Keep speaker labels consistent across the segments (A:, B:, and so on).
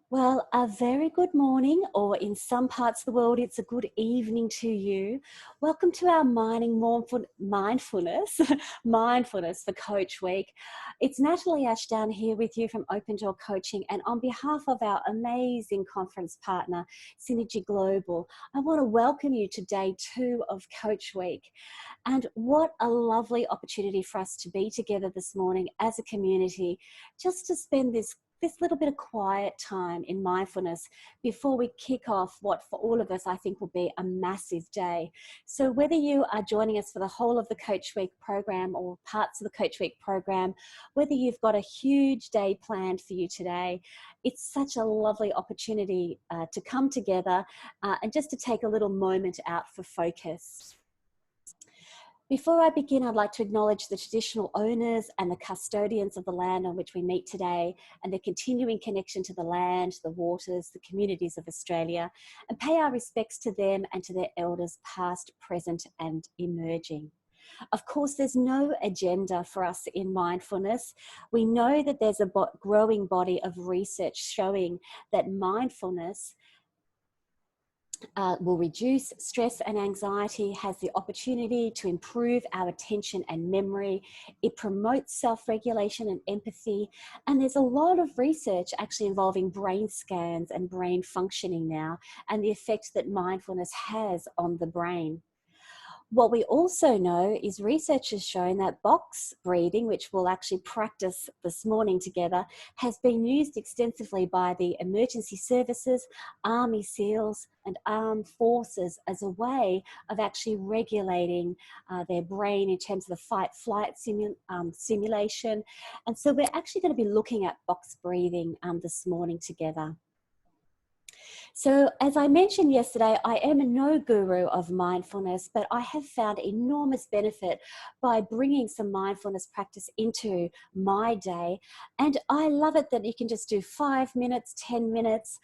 A: Well, a very good morning, or in some parts of the world, it's a good evening to you. Welcome to our mindfulness, mindfulness for Coach Week. It's Natalie Ashdown here with you from Open Door Coaching, and on behalf of our amazing conference partner, Synergy Global, I want to welcome you to day 2 of Coach Week. And what a lovely opportunity for us to be together this morning as a community, just to spend this little bit of quiet time in mindfulness before we kick off what for all of us I think will be a massive day. So whether you are joining us for the whole of the Coach Week program or parts of the Coach Week program, whether you've got a huge day planned for you today, it's such a lovely opportunity to come together and just to take a little moment out for focus. Before I begin, I'd like to acknowledge the traditional owners and the custodians of the land on which we meet today and their continuing connection to the land, the waters, the communities of Australia, and pay our respects to them and to their elders past, present and emerging. Of course, there's no agenda for us in mindfulness. We know that there's a growing body of research showing that mindfulness will reduce stress and anxiety, has the opportunity to improve our attention and memory. It promotes self-regulation and empathy. And there's a lot of research actually involving brain scans and brain functioning now and the effect that mindfulness has on the brain. What we also know is research has shown that box breathing, which we'll actually practice this morning together, has been used extensively by the emergency services, Army SEALs and armed forces as a way of actually regulating their brain in terms of the fight-flight simulation. And so we're actually going to be looking at box breathing this morning together. So as I mentioned yesterday, I am no guru of mindfulness, but I have found enormous benefit by bringing some mindfulness practice into my day. And I love it that you can just do 5 minutes, 10 minutes.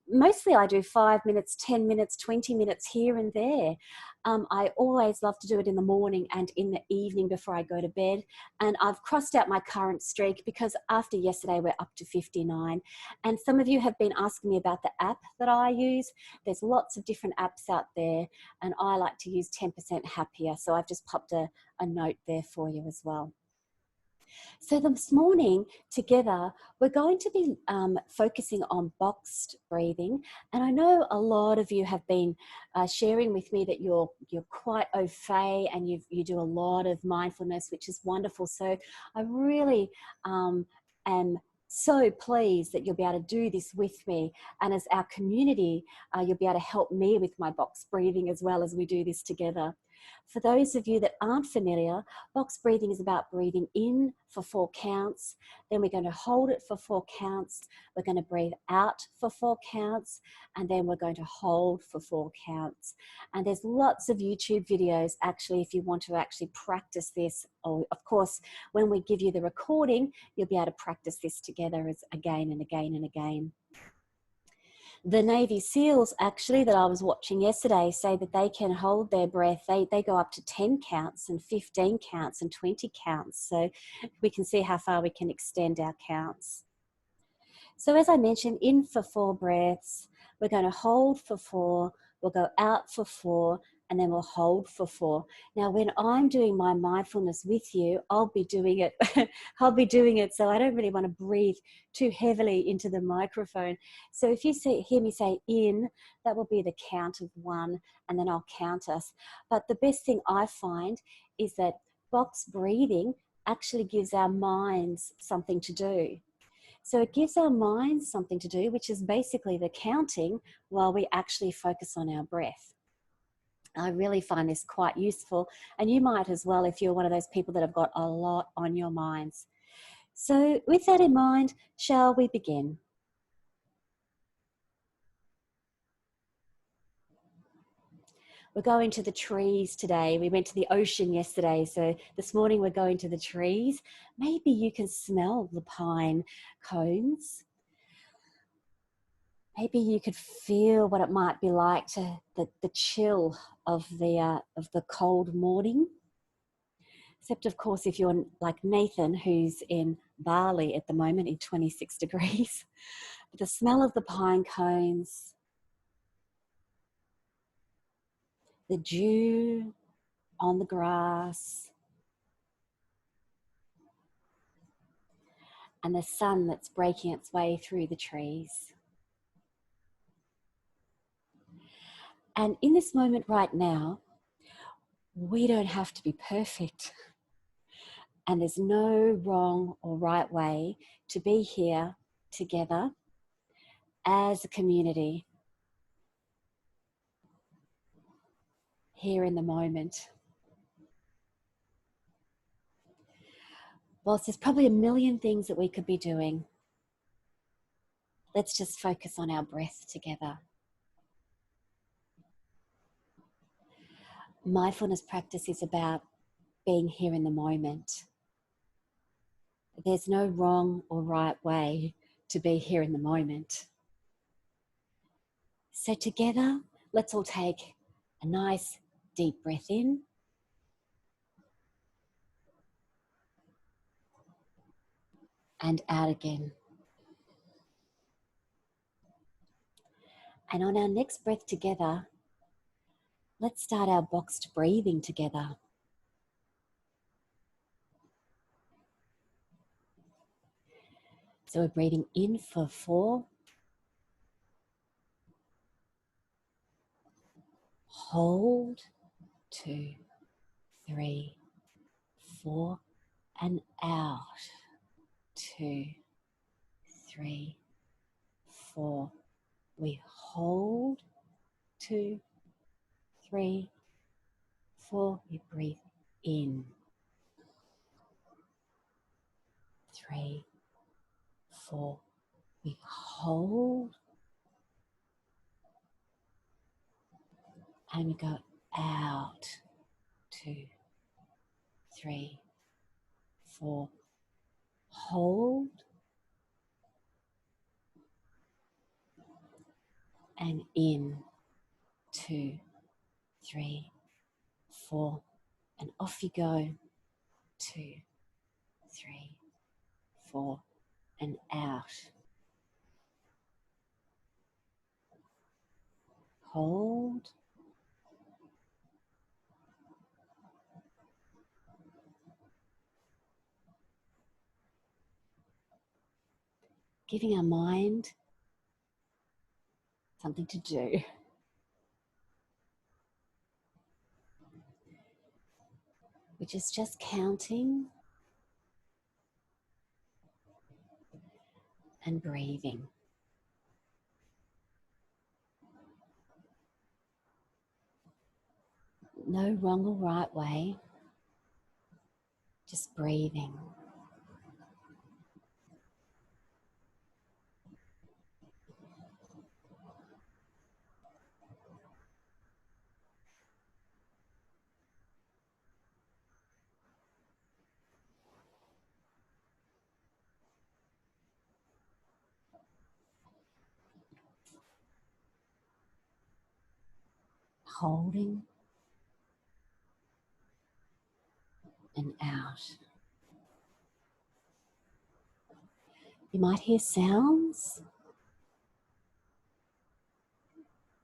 A: Mostly I do 5 minutes, 10 minutes, 20 minutes here and there. I always love to do it in the morning and in the evening before I go to bed. And I've crossed out my current streak because after yesterday, we're up to 59. And some of you have been asking me about the app that I use. There's lots of different apps out there, and I like to use 10% Happier. So I've just popped a note there for you as well. So this morning together, we're going to be focusing on boxed breathing. And I know a lot of you have been sharing with me that you're quite au fait and you do a lot of mindfulness, which is wonderful. So I really am so pleased that you'll be able to do this with me. And as our community, you'll be able to help me with my box breathing as well as we do this together. For those of you that aren't familiar, box breathing is about breathing in for 4 counts. Then we're going to hold it for 4 counts. We're going to breathe out for 4 counts. And then we're going to hold for 4 counts. And there's lots of YouTube videos actually if you want to actually practice this. Or of course, when we give you the recording, you'll be able to practice this together again and again and again. The Navy SEALs actually that I was watching yesterday say that they can hold their breath. They go up to 10 counts and 15 counts and 20 counts. So we can see how far we can extend our counts. So as I mentioned, in for 4 breaths, we're going to hold for 4, we'll go out for 4, and then we'll hold for 4. Now, when I'm doing my mindfulness with you, I'll be doing it. So I don't really want to breathe too heavily into the microphone. So if you hear me say in, that will be the count of 1, and then I'll count us. But the best thing I find is that box breathing actually gives our minds something to do. So it gives our minds something to do, which is basically the counting while we actually focus on our breath. I really find this quite useful, and you might as well if you're one of those people that have got a lot on your minds. So with that in mind, shall we begin? We're going to the trees today. We went to the ocean yesterday, so this morning we're going to the trees. Maybe you can smell the pine cones. Maybe you could feel what it might be like to the chill of the cold morning. Except, of course, if you're like Nathan, who's in Bali at the moment in 26 degrees. The smell of the pine cones, the dew on the grass, and the sun that's breaking its way through the trees. And in this moment right now, we don't have to be perfect. And there's no wrong or right way to be here together as a community, here in the moment. Whilst there's probably a million things that we could be doing, let's just focus on our breath together. Mindfulness practice is about being here in the moment. There's no wrong or right way to be here in the moment. So together, let's all take a nice deep breath in and out again. And on our next breath together, let's start our boxed breathing together. So we're breathing in for 4, hold, 2, 3, 4, and out, 2, 3, 4. We hold, 2, 3, 4. We breathe in, 3, 4. We hold, and we go out, 2, 3, 4. Hold, and in, 2, 3, 4. And off you go, 2, 3, 4, and out. Hold, giving our mind something to do. Which is just counting and breathing. No wrong or right way, just breathing. Holding and out. You might hear sounds.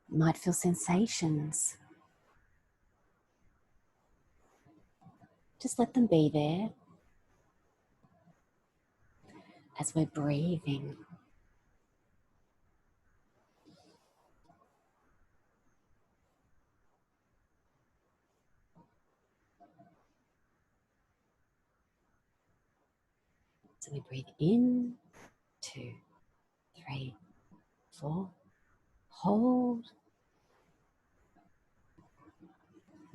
A: You might feel sensations. Just let them be there as we're breathing. So we breathe in, 2, 3, 4. Hold.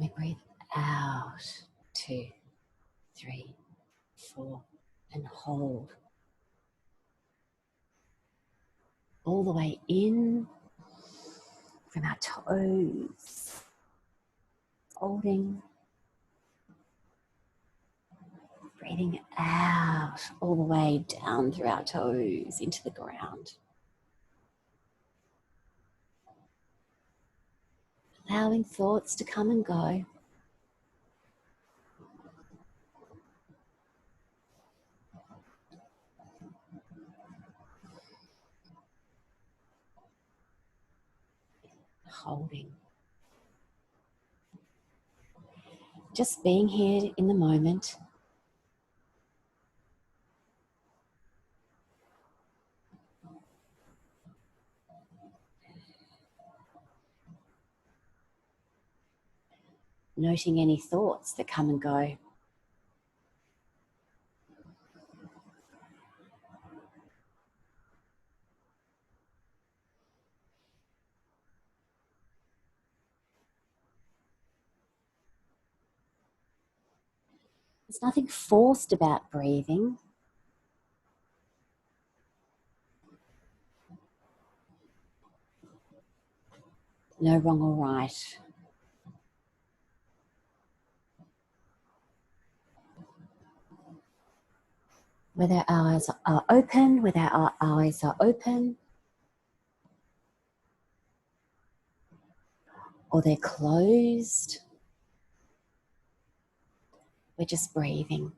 A: We breathe out, 2, 3, 4, and hold. All the way in from our toes. Holding. Breathing out all the way down through our toes into the ground. Allowing thoughts to come and go. holding. Just being here in the moment. Noting any thoughts that come and go. There's nothing forced about breathing. No wrong or right. Whether our eyes are open, whether our eyes are open, or they're closed, we're just breathing.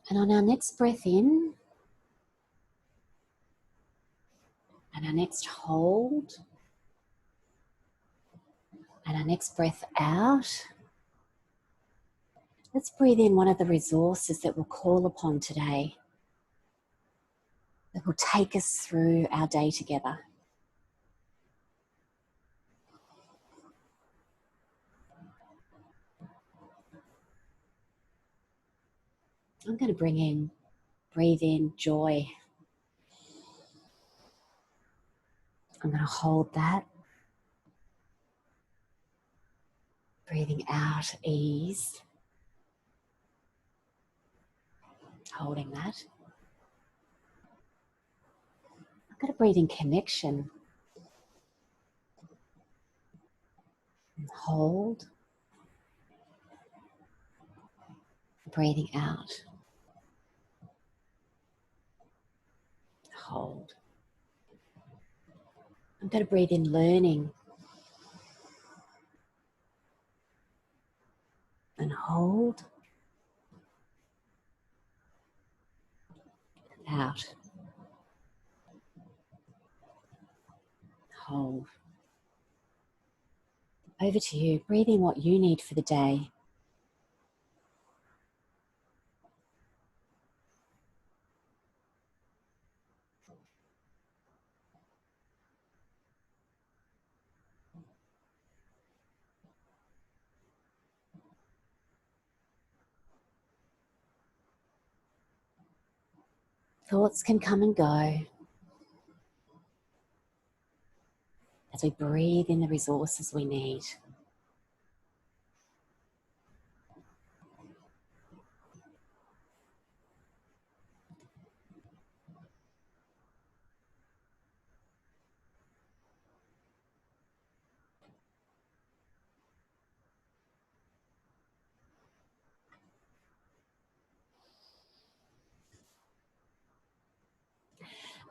A: And on our next breath in, and our next hold, and our next breath out, let's breathe in one of the resources that we'll call upon today, that will take us through our day together. I'm going to breathe in joy. I'm going to hold that. Breathing out ease. Holding that. I'm going to breathe in connection. And hold. Breathing out. Hold. I'm going to breathe in learning. And hold. Out. Hold. Over to you. Breathe in what you need for the day. Thoughts can come and go as we breathe in the resources we need.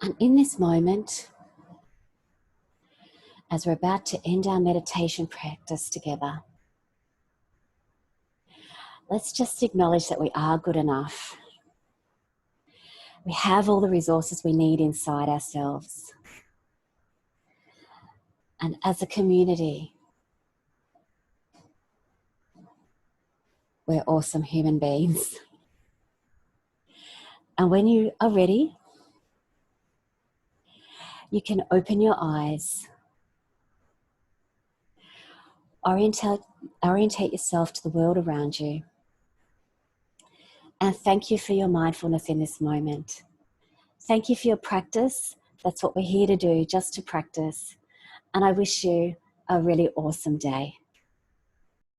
A: And in this moment, as we're about to end our meditation practice together, let's just acknowledge that we are good enough. We have all the resources we need inside ourselves. And as a community, we're awesome human beings. And when you are ready, you can open your eyes, orientate yourself to the world around you, and thank you for your mindfulness in this moment. Thank you for your practice. That's what we're here to do, just to practice. And I wish you a really awesome day.